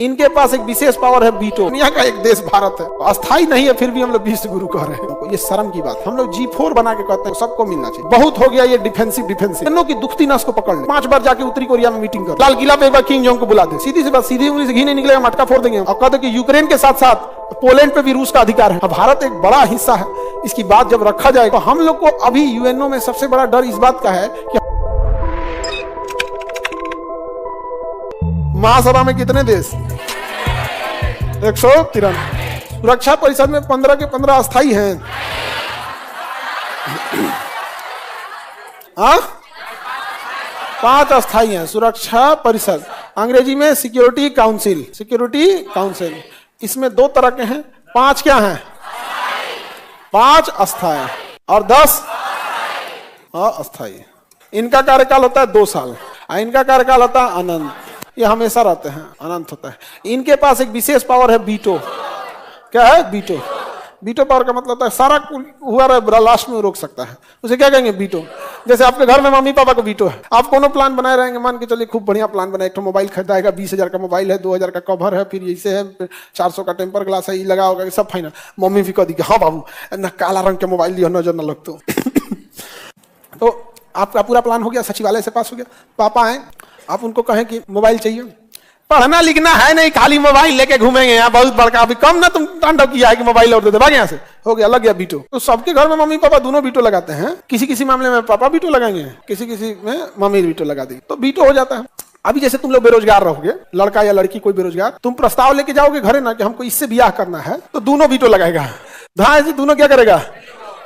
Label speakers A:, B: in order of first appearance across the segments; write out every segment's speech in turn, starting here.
A: इनके पास एक विशेष पावर है वीटो। दुनिया का एक देश भारत है, अस्थाई नहीं है, फिर भी हम लोग विश्व गुरु कह रहे हैं। ये शर्म की बात। हम लोग G4 बना के कहते हैं सबको मिलना चाहिए। बहुत हो गया ये डिफेंसिव। इन की दुखती नस को पकड़ ले। 5 बार जाके उत्तरी कोरिया में मीटिंग कर, लाल किला पे एक बार किंग जोंग को बुला दे। सीधी सी बात, सीधी उंगली से घी नहीं निकलेगा, मटका फोड़ देंगे। और कहते कि यूक्रेन के साथ साथ पोलैंड पे भी रूस का अधिकार है। भारत एक बड़ा हिस्सा है। इसकी बात जब रखा जाए तो हम लोग को अभी यूएनओ में सबसे बड़ा डर इस बात का है कि महासभा में कितने देश, 193। सुरक्षा परिषद में 15 के 15 अस्थाई हैं। 5 अस्थाई हैं सुरक्षा परिषद, अंग्रेजी में सिक्योरिटी काउंसिल। इसमें 2 तरह के हैं। 5 क्या हैं? 5 अस्थाई और 10 अस्थाई। इनका कार्यकाल होता है 2 साल, इनका कार्यकाल होता है अनंत। ये हमेशा रहते हैं, अनंत होता है। इनके पास एक विशेष पावर है वीटो। क्या है? वीटो। वीटो पावर का मतलब होता है सारा हुआ रहा लास्ट में रोक सकता है। उसे क्या कहेंगे? वीटो। जैसे आपके घर में मम्मी पापा को वीटो है, आप कोनो प्लान बनाए रहेंगे, मान के चलिए खूब बढ़िया प्लान बनाए, एक तो मोबाइल खरीदाएगा, 20,000 का मोबाइल है, 2,000 का कवर है, फिर ऐसे है, 400 का टेम्पर ग्लास है, ये लगा होगा, सब फाइनल। मम्मी भी कह दी कि हाँ बाबू न काला रंग के मोबाइल लियो, नजर न लगतो। तो आपका पूरा प्लान हो गया, सचिवालय से पास हो गया। पापा आए, आप उनको कहें कि मोबाइल चाहिए, पढ़ना लिखना है नहीं, खाली मोबाइल लेके घूमेंगे यहाँ बहुत बड़का। अभी कम ना तुम तांडव किया है कि मोबाइल और दे दे, भाग यहाँ से। हो गया, लग गया वीटो। तो सबके घर में मम्मी पापा दोनों वीटो लगाते हैं। किसी किसी मामले में पापा वीटो लगाएंगे, किसी किसी में मम्मी वीटो लगा देगी, तो वीटो हो जाता है। अभी जैसे तुम लोग बेरोजगार रहोगे, लड़का या लड़की कोई बेरोजगार, तुम प्रस्ताव लेके जाओगे घरे ना कि हमको इससे ब्याह करना है, तो दोनों वीटो लगाएगा। दोनों क्या करेगा?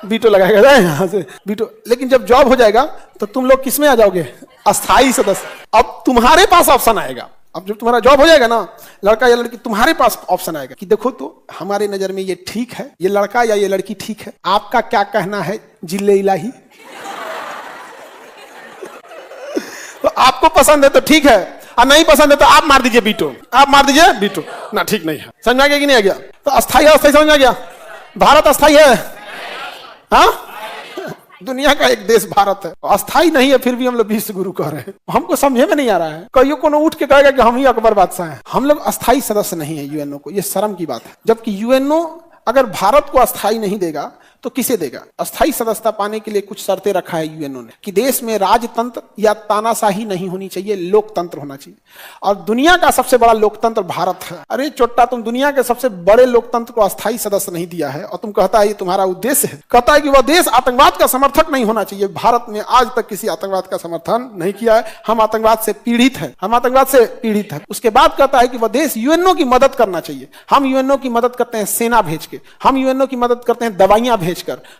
A: वीटो लगाएगा यहाँ से वीटो। लेकिन जब जॉब हो जाएगा तो तुम लोग किसमें आ जाओगे? अस्थाई सदस्य। अब तुम्हारे पास ऑप्शन आएगा। अब जब तुम्हारा जॉब हो जाएगा ना, लड़का या लड़की, तुम्हारे पास ऑप्शन आएगा कि देखो तो हमारे नजर में ये ठीक है, ये लड़का या ये लड़की ठीक है, आपका क्या कहना है जिल्ले इलाही? तो आपको पसंद है तो ठीक है, और नहीं पसंद है तो आप मार दीजिए वीटो। आप मार दीजिए वीटो ना, ठीक नहीं है। समझ में आ गया कि नहीं आ गया? तो अस्थाई अस्थाई समझ में आ गया? भारत अस्थाई है। हाँ, दुनिया का एक देश भारत है, अस्थाई नहीं है, फिर भी हम लोग विश्व गुरु कह रहे हैं। हमको समझे में नहीं आ रहा है। कईयों को उठ के कहेगा कि हम ही अकबर बादशाह हैं। हम लोग अस्थाई सदस्य नहीं है यूएनओ को, ये शर्म की बात है। जबकि यूएनओ अगर भारत को अस्थाई नहीं देगा तो किसे देगा? अस्थाई सदस्यता पाने के लिए कुछ शर्तें रखा है यूएनओ ने कि देश में राजतंत्र या तानाशाही नहीं होनी चाहिए, लोकतंत्र होना चाहिए। और दुनिया का सबसे बड़ा लोकतंत्र भारत है। अरे चोट्टा, तुम दुनिया के सबसे बड़े लोकतंत्र को अस्थाई सदस्य नहीं दिया है और तुम कहता है ये तुम्हारा उद्देश्य है। कहता है कि वह देश आतंकवाद का समर्थक नहीं होना चाहिए। भारत ने आज तक किसी आतंकवाद का समर्थन नहीं किया है। हम आतंकवाद से पीड़ित है। उसके बाद कहता है कि वह देश यूएनओ की मदद करना चाहिए। हम यूएनओ की मदद करते हैं सेना भेज के, हम यूएनओ की मदद करते हैं दवाइयां भेजकर।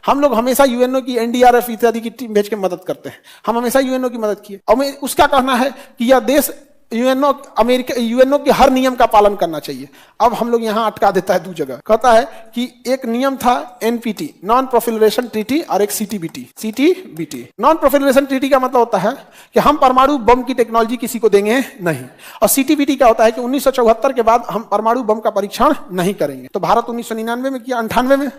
A: हम लोग हमेशा यूएनओ की एनडीआरएफ इत्यादि की टीम भेज के मदद करते हैं। हम हमेशा यूएनओ की मदद किए। और उसका कहना है कि यह देश यूएनओ के हर नियम का पालन करना चाहिए। अब हम लोग यहां अटका देता है 2 जगह। कहता है कि एक नियम था एनपीटी, नॉन प्रोलिफरेशन ट्रीटी, और एक सीटीबीटी। नॉन प्रोलिफरेशन ट्रीटी का मतलब होता है कि हम परमाणु बम की टेक्नोलॉजी किसी को देंगे नहीं। और सीटीबीटी का होता है कि 1974 के बाद हम परमाणु बम का परीक्षण नहीं करेंगे। तो भारत 1999 में किया, 98 में।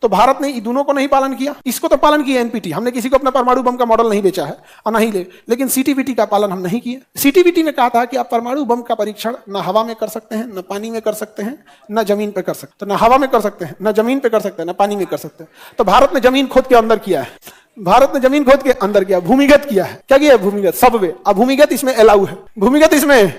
A: तो भारत ने दोनों को नहीं पालन किया। इसको तो पालन किया एनपीटी, हमने किसी को अपना परमाणु बम का मॉडल नहीं बेचा है और नहीं ले, लेकिन सीटीबीटी का पालन हम नहीं किए। सीटीबीटी ने कहा था कि आप परमाणु बम का परीक्षण न हवा में कर सकते हैं, न पानी में कर सकते हैं, न जमीन पे कर सकते हैं। तो न हवा में कर सकते हैं, न जमीन पे कर सकते हैं, न पानी में कर सकते हैं। तो भारत ने जमीन खोद के अंदर किया है। भूमिगत किया है। क्या किया? भूमिगत, सबवे। अब भूमिगत इसमें अलाउ है, भूमिगत इसमें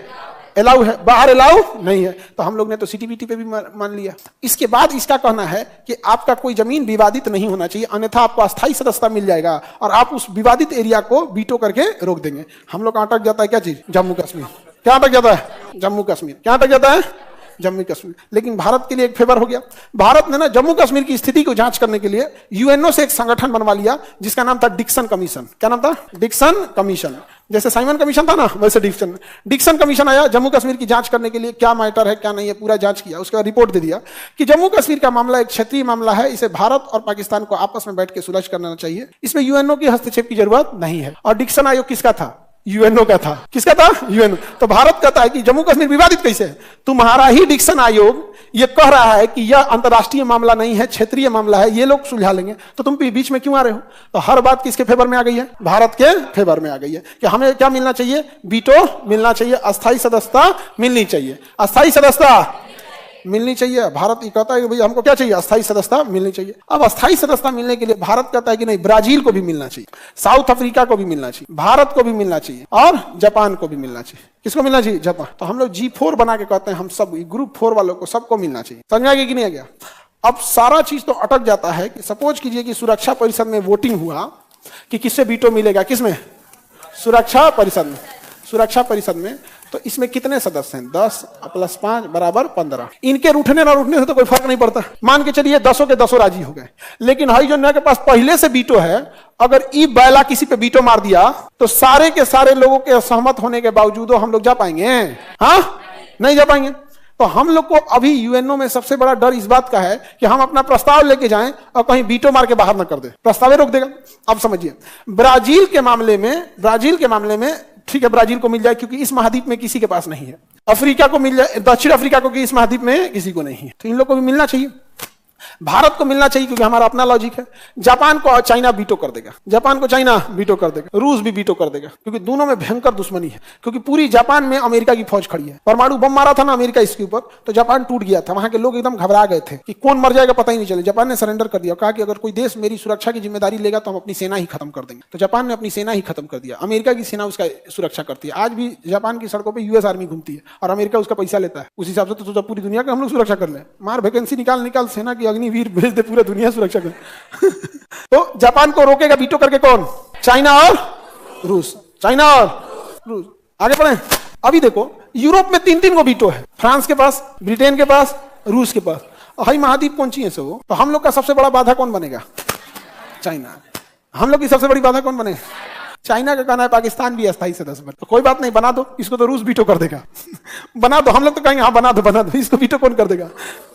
A: अलाउ है, बाहर अलाउ नहीं है। तो हम लोग ने तो सीटीबीटी पे भी मान लिया। इसके बाद इसका कहना है कि आपका कोई जमीन विवादित नहीं होना चाहिए, अन्यथा आपको अस्थाई सदस्यता मिल जाएगा और आप उस विवादित एरिया को वीटो करके रोक देंगे। हम लोग अटक जाता है क्या चीज? जम्मू कश्मीर। क्या अटक जाता है? जम्मू कश्मीर। क्या अटक जाता है? जम्मू कश्मीर। लेकिन भारत के लिए एक फेवर हो गया। भारत ने ना जम्मू कश्मीर की स्थिति को जांच करने के लिए यूएनओ से एक संगठन बनवा लिया जिसका नाम था डिक्सन कमीशन। क्या नाम था? Dixon commission. जैसे साइमन कमीशन था ना, वैसे डिक्सन कमीशन आया जम्मू कश्मीर की जांच करने के लिए। क्या मैटर है क्या नहीं है पूरा जांच किया। उसके बाद रिपोर्ट दे दिया कि जम्मू कश्मीर का मामला एक क्षेत्रीय मामला है, इसे भारत और पाकिस्तान को आपस में बैठ के सुलझ करना चाहिए, इसमें यूएनओ की हस्तक्षेप की जरूरत नहीं है। और डिक्सन आयोग किसका था? यूएनओ का था। किसका था? यूएनओ। तो भारत कहता है कि जम्मू कश्मीर विवादित कैसे है? तुम्हारा ही डिक्सन आयोग ये कह रहा है कि यह अंतर्राष्ट्रीय मामला नहीं है, क्षेत्रीय मामला है, ये लोग सुलझा लेंगे, तो तुम बीच में क्यों आ रहे हो? तो हर बात किसके फेवर में आ गई है? भारत के फेवर में आ गई है कि हमें क्या मिलना चाहिए? वीटो मिलना चाहिए, अस्थायी सदस्यता मिलनी चाहिए, अस्थायी सदस्यता मिलनी चाहिए। भारत ये कहता है कि भाई हमको क्या चाहिए? अस्थायी सदस्यता मिलनी चाहिए। अब अस्थायी सदस्यता मिलने के लिए भारत कहता है कि नहीं, ब्राजील को भी मिलना चाहिए, साउथ अफ्रीका को भी मिलना चाहिए, भारत को भी मिलना चाहिए और जापान को भी मिलना चाहिए। किसको मिलना चाहिए? जापान। तो हम लोग G4 बना के कहते हैं हम सब ग्रुप 4 वालों को सबको मिलना चाहिए। समझ आ गया कि नहीं आ गया? अब सारा चीज तो अटक जाता है कि सपोज कीजिए कि सुरक्षा परिषद में वोटिंग हुआ कि किससे वीटो मिलेगा, किसमें? सुरक्षा परिषद में। सुरक्षा परिषद में तो इसमें कितने सदस्य हैं? 10 + 5 = 15। इनके रूठने ना रूठने से तो कोई फर्क नहीं पड़ता, मान के चलिए 10 के 10 राजी हो गए। लेकिन हाई जो के पास पहले से वीटो है, अगर ई बैला किसी पे वीटो मार दिया तो सारे के सारे लोगों के सहमत होने के बावजूद हम लोग जा पाएंगे? हाँ, नहीं जा पाएंगे। तो हम लोग को अभी यूएनओ में सबसे बड़ा डर इस बात का है कि हम अपना प्रस्ताव लेके जाएं और कहीं वीटो मार के बाहर ना कर दे, प्रस्ताव रोक देगा। अब समझिए, ब्राजील के मामले में ठीक है, ब्राजील को मिल जाए क्योंकि इस महाद्वीप में किसी के पास नहीं है। अफ्रीका को मिल जाए, दक्षिण अफ्रीका को, कि इस महाद्वीप में किसी को नहीं है, तो इन लोग को भी मिलना चाहिए। भारत को मिलना चाहिए क्योंकि हमारा अपना लॉजिक है। जापान को चाइना वीटो कर देगा, जापान को चाइना वीटो कर देगा, रूस भी वीटो कर देगा क्योंकि दोनों में भयंकर दुश्मनी है। क्योंकि पूरी जापान में अमेरिका की फौज खड़ी है। परमाणु बम मारा था ना अमेरिका इसके ऊपर, तो जापान टूट गया था। वहां के लोग एकदम घबरा गए थे कि कौन मर जाएगा पता ही नहीं चले। जापान ने सरेंडर कर दिया, कहा कि अगर कोई देश मेरी सुरक्षा की जिम्मेदारी लेगा तो हम अपनी सेना ही खत्म कर देंगे। तो जापान ने अपनी सेना ही खत्म कर दिया, अमेरिका की सेना उसका सुरक्षा करती है। आज भी जापान की सड़कों पर यूएस आर्मी घूमती है और अमेरिका उसका पैसा लेता है। उस हिसाब से तो पूरी दुनिया का हम लोग सुरक्षा कर ले, मार वैकेंसी निकाल सेना की अग्निवीर भेज दे, पूरा दुनिया सुरक्षा कर। तो जापान को रोकेगा वीटो करके कौन? चाइना और रूस, चाइना और रूस। आगे बढ़े। अभी देखो यूरोप में 3 को वीटो है, फ्रांस के पास, ब्रिटेन के पास, रूस के पास। हाई महाद्वीप कौन चाहिए वो? तो हम लोग का सबसे बड़ा बाधा कौन बनेगा? चाइना। हम लोग की सबसे बड़ी बाधा कौन बनेगा? चाइना का कहना है पाकिस्तान भी अस्थायी सदस्य बने। तो कोई बात नहीं, बना दो इसको, तो रूस वीटो कर देगा। बना दो, हम लोग तो कहेंगे हाँ बना दो, इसको वीटो कौन कर देगा?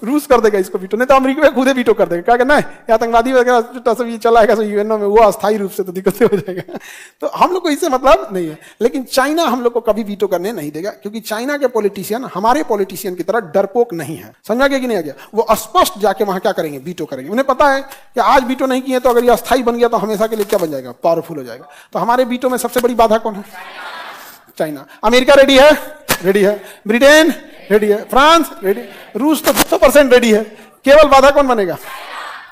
A: रूस कर देगा इसको वीटो, नहीं तो अमेरिका खुद ही वीटो कर देगा। क्या कहना है? आतंकवादी वगैरह सब ये चलाएगा यूएनओ में, वो अस्थायी रूप से तो दिक्कत हो जाएगा। तो हम लोग को इससे मतलब नहीं है। लेकिन चाइना हम लोग को कभी वीटो करने नहीं देगा क्योंकि चाइना के पॉलिटिशियन हमारे पॉलिटिशियन की तरह डरपोक नहीं है। समझा गया कि नहीं आ गया? वो स्पष्ट जाके वहां क्या करेंगे? वीटो करेंगे। उन्हें पता है कि आज वीटो नहीं किए तो अगर ये अस्थायी बन गया तो हमेशा के लिए क्या बन जाएगा? पावरफुल हो जाएगा। तो हमारे वीटो में सबसे बड़ी बाधा कौन है? चाइना। अमेरिका रेडी है? रेडी है। ब्रिटेन रेडी है, फ्रांस रेडी, रूस तो 100% रेडी है। केवल बाधा कौन बनेगा?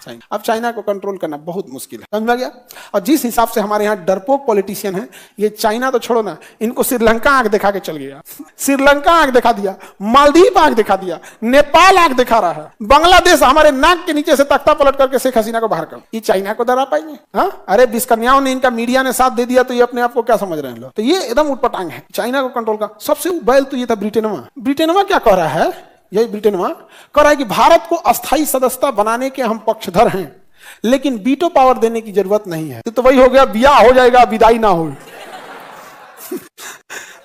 A: चाइना। अब चाइना को कंट्रोल करना बहुत मुश्किल है, समझ गया? और जिस हिसाब से हमारे यहाँ डरपोक पॉलिटिशियन है, ये चाइना तो छोड़ो ना, इनको श्रीलंका आंख दिखा के चल गया। श्रीलंका आंख दिखा दिया, मालदीव आंख दिखा दिया, नेपाल आंख दिखा रहा है, बांग्लादेश हमारे नाक के नीचे से तख्ता पलट करके शेख हसीना को बाहर कर। ये चाइना को डरा पाएंगे? हाँ, अरे बिस्कन्याओं ने इनका मीडिया ने साथ दे दिया तो ये अपने आप को क्या समझ रहे हैं लोग? तो ये एकदम उटपटांग है चाइना को कंट्रोल का। सबसे बैल तो ये था ब्रिटेनवा। ब्रिटेनवा क्या कह रहा है? यही ब्रिटेनवा कह रहा है कि भारत को अस्थायी सदस्यता बनाने के हम पक्षधर हैं, लेकिन वीटो पावर देने की जरूरत नहीं है। तो वही हो गया, ब्याह हो जाएगा विदाई ना हो।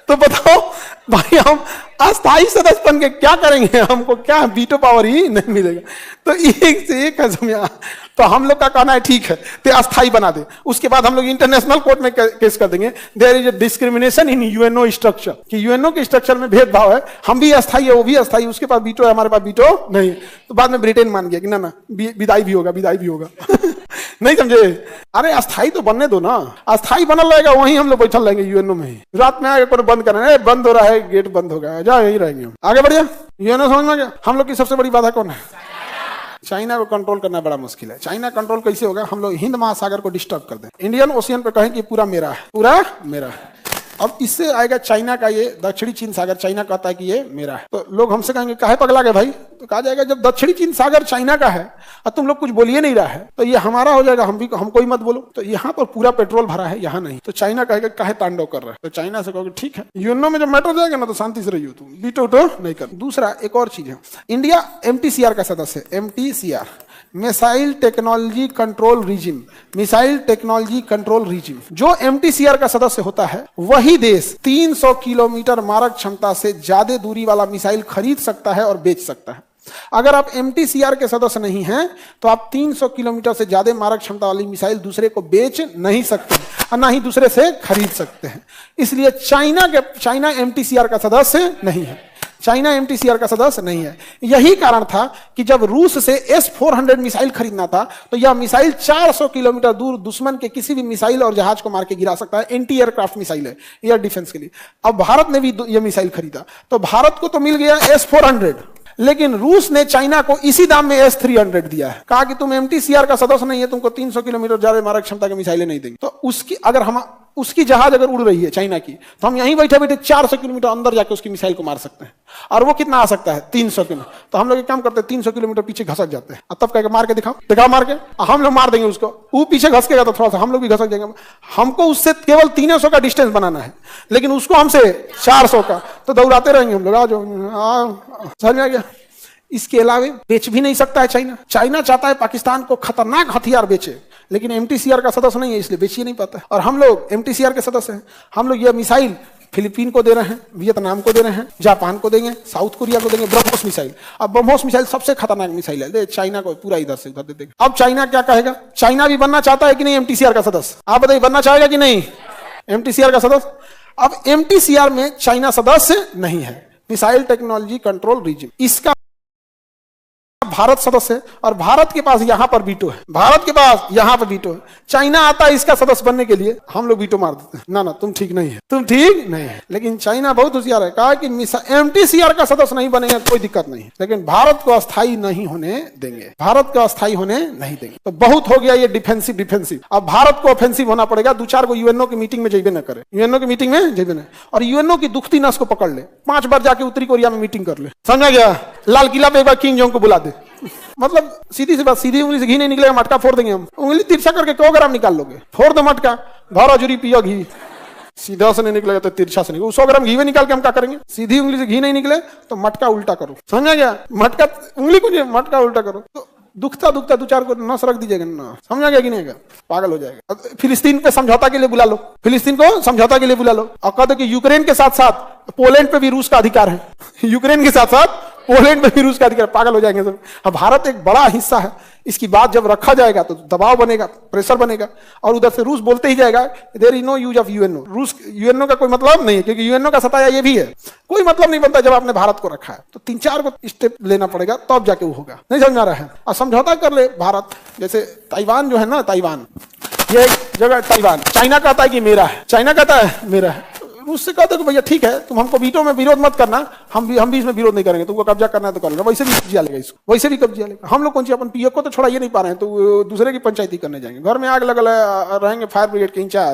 A: तो बताओ भाई, हम अस्थायी सदस्य बन के क्या करेंगे? हमको क्या वीटो पावर ही नहीं मिलेगा। तो एक से एक है समझा। तो हम लोग का कहना है ठीक है तो अस्थायी बना दे, उसके बाद हम लोग इंटरनेशनल कोर्ट में केस कर देंगे। There is a discrimination in UNO structure, कि यूएनओ के स्ट्रक्चर में भेदभाव है, हम भी अस्थायी है वो भी अस्थायी, उसके पास वीटो है हमारे पास वीटो नहीं है। तो बाद में ब्रिटेन मान गया कि ना विदाई भी होगा, विदाई भी होगा। नहीं समझे? अरे अस्थायी तो बनने दो ना, अस्थायी बनल रहेगा, वहीं हम लोग बैठल रहेंगे यूएनओ में ही। रात में आगे बंद करना, बंद हो रहा है, गेट बंद हो गया, जा यही रहेंगे। आगे बढ़िया, यूएनओ समझ में गया? हम लोग की सबसे बड़ी बाधा कौन है? चाइना को कंट्रोल करना बड़ा मुश्किल है। चाइना कंट्रोल कैसे होगा? हम लोग हिंद महासागर को डिस्टर्ब कर दें, इंडियन ओशियन पे कहें कि पूरा मेरा है, पूरा मेरा है। अब इससे आएगा चाइना का ये दक्षिणी चीन सागर, चाइना कहता है कि ये मेरा है। तो लोग हमसे कहेंगे काहे पगला गए भाई? तो कहा जाएगा जब दक्षिणी चीन सागर चाइना का है और तुम लोग कुछ बोलिए नहीं रहा है तो ये हमारा हो जाएगा, हमको ही मत बोलो। तो यहाँ पर पूरा पेट्रोल भरा है, यहाँ नहीं। तो चाइना कहेगा काहे तांडव कर रहा है? तो चाइना से कहोगे ठीक है, यूएनओ में जब मैटर जाएगा ना तो शांति से रहियो, तुम वीटो नहीं कर। दूसरा एक और चीज है, इंडिया MTCR का सदस्य है। MTCR missile technology control regime, missile technology control regime. जो MTCR का सदस्य होता है वही देश 300 किलोमीटर मारक क्षमता से ज्यादा दूरी वाला मिसाइल खरीद सकता है और बेच सकता है। अगर आप MTCR के सदस्य नहीं हैं तो आप 300 किलोमीटर से ज्यादा मारक क्षमता वाली मिसाइल दूसरे को बेच नहीं सकते और ना ही दूसरे से खरीद सकते हैं। इसलिए चाइना MTCR का सदस्य नहीं है। चाइना MTCR का सदस्य नहीं है। यही कारण था कि जब रूस से S-400 मिसाइल खरीदना था तो यह मिसाइल 400 किलोमीटर दूर दुश्मन के किसी भी मिसाइल और जहाज को मार के गिरा सकता है। एंटी एयरक्राफ्ट मिसाइल है, एयर डिफेंस के लिए। अब भारत ने भी यह मिसाइल खरीदा तो भारत को तो मिल गया S-400, लेकिन रूस ने चाइना को इसी दाम में S-300 दिया है। कहा कि तुम MTCR का सदस्य नहीं है, तुमको 300 किलोमीटर ज्यादा मारक क्षमता की मिसाइलें नहीं देंगे। तो उसकी जहाज अगर उड़ रही है चाइना की, तो हम यहीं बैठे बैठे 400 किलोमीटर अंदर जाके उसकी मिसाइल को मार सकते हैं। और वो कितना आ सकता है? 300 किलोमीटर। तो हम लोग एक काम करते हैं, 300 किलोमीटर पीछे घसक जाते हैं और तब कह मार के दिखाओ मार के, हम लोग मार देंगे उसको। वो पीछे घसकेगा तो थोड़ा सा हम लोग भी घसक जाएंगे। हमको उससे केवल 300 का डिस्टेंस बनाना है, लेकिन उसको हमसे 400 का, तो दौड़ाते रहेंगे हम लोग। आ जाओ, समझ में आ गया? इसके अलावा बेच भी नहीं सकता है चाइना चाहता है पाकिस्तान को खतरनाक हथियार बेचे, लेकिन MTCR का सदस्य नहीं है, इसलिए बेच ही नहीं पाता है। और हम लोग MTCR के सदस्य हैं। हम लोग यह मिसाइल फिलीपीन को दे रहे हैं, वियतनाम को दे रहे हैं, जापान को देंगे, साउथ कोरिया को देंगे। ब्रह्मोस मिसाइल, अब ब्रह्मोस मिसाइल सबसे खतरनाक मिसाइल है, चाइना को पूरा इधर से उधर दे देगा। अब चाइना क्या कहेगा? चाइना भी बनना चाहता है कि नहीं MTCR का सदस्य? आप बताइए, बनना चाहेगा कि नहीं MTCR का सदस्य? अब MTCR में चाइना सदस्य नहीं है, मिसाइल टेक्नोलॉजी कंट्रोल रीजन, इसका भारत सदस्य है। और भारत के पास यहां पर वीटो है, भारत के पास यहां पर वीटो है। चाइना आता है इसका सदस्य बनने के लिए, हम लोग वीटो मार देते हैं, ना तुम ठीक नहीं है, तुम ठीक नहीं है। लेकिन चाइना बहुत होशियार है, कहा कि MTCR का सदस्य नहीं बनेगा कोई दिक्कत नहीं, लेकिन भारत को अस्थायी नहीं होने देंगे, भारत को अस्थायी होने नहीं देंगे। तो बहुत हो गया ये डिफेंसिव। अब भारत को ऑफेंसिव होना पड़ेगा। 2-4 को UNO की मीटिंग में जेबे न करे, UNO की मीटिंग में जेबे न, और UNO की दुखती नस को पकड़ ले, 5 बार जाके उत्तरी कोरिया में मीटिंग कर ले, समझा गया? लाल किला पे एक बार किंग जोंग को बुला दे। मतलब सीधी सी बात, सीधी उंगली से घी नहीं निकलेगा, मटका फोड़ देंगे हम। उंगली तिरछा करके 100 ग्राम निकाल लोगे, फोड़ दो मटका, भरो जुरी पियो घी। सीधा से नहीं निकलेगा तो तिरछा से निकले। 100 ग्राम घी में निकाल के हम क्या करेंगे? सीधी उंगली से घी नहीं निकले तो मटका उल्टा करो, समझा गया? मटका उंगली को नहीं, मटका उल्टा करो। तो दुखता 2-4 को नस रख दीजिएगा ना, समझा गया कि नहीं? पागल हो जाएगा। फिलिस्तीन पे समझौता के लिए बुला लो, फिलिस्तीन को समझौता के लिए बुला लो, और कह दो कि यूक्रेन के साथ साथ पोलैंड पे भी रूस का अधिकार है, यूक्रेन के साथ साथ पोलैंड पे भी रूस का अधिकार। पागल हो जाएंगे सब। अब भारत एक बड़ा हिस्सा है, इसकी बात जब रखा जाएगा तो दबाव बनेगा, प्रेशर बनेगा, और उधर से रूस बोलते ही जाएगा there is no use of UNO। रूस UNO का कोई मतलब नहीं है, क्योंकि UNO का सताया ये भी है, कोई मतलब नहीं बनता जब आपने भारत को रखा है। तो 3-4 को स्टेप लेना पड़ेगा तब जाके वो होगा, नहीं समझ आ रहा है? और समझौता कर ले भारत, जैसे ताइवान जो है ना, ताइवान ये जगह, ताइवान चाइना कहता है कि मेरा है, चाइना कहता है मेरा है, रूस से कहते कि भैया ठीक है, तुम हमको वीटो में विरोध मत करना, हम भी इसमें विरोध नहीं करेंगे, तुमको कब्जा करना है तो कर लेना, वैसे भी कब्जा लेगा इसको, वैसे भी कब्जा लेगा। हम लोग कौन सी अपन PF को तो छोड़ा ये नहीं पा रहे हैं, तो दूसरे की पंचायती करने जाएंगे। घर में आग लगा रहेंगे फायर ब्रिगेड के इंचार्ज,